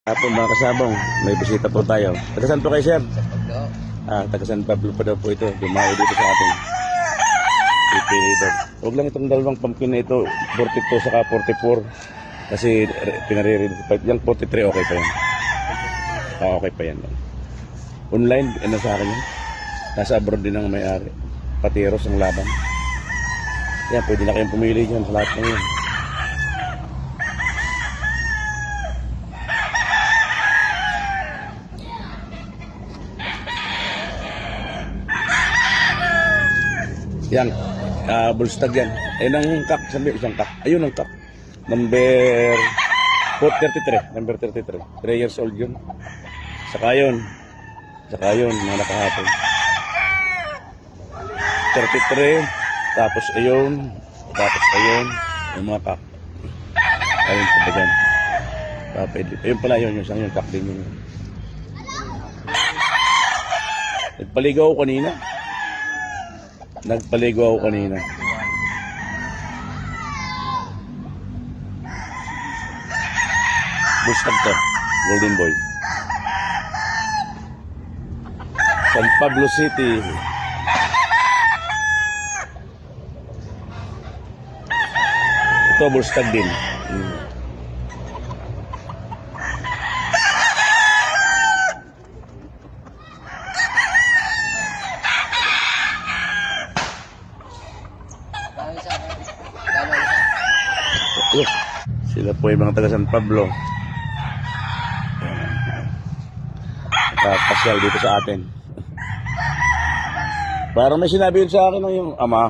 Hapon mga kasabong, may bisita po tayo. Taga saan po kayo, sir? Taga San Pablo pa daw po ito. Dumayo dito sa ating pipili daw. Huwag lang itong dalawang pumpkin na ito, 42 saka 44. Kasi pinaririnig pa. Yung 43 okay pa yan. Okay pa yan. Online, ano sa akin yan? Nasa abroad din ang may-ari. Patiros ang laban. Yan, pwede na kayong pumili dyan sa lahat ng yun. Yan, bullstag yan. Ayun ang kak, sabi, isang kak. Ayun ang kak. Number 33, number 33. 3 years old yun. Saka yun, mga nakahapon. 33, tapos ayun, yung mga kak. Ayun, sabagan. Ayun pala yun, yung isang yung kak din yun. Nagpaligaw ako kanina. Bustag to, Golden Boy. San Pablo City. Ito, bustag din. Sila po yung mga taga San Pablo. Nakapasyal dito sa atin. Parang may sinabi yun sa akin ng yung ama.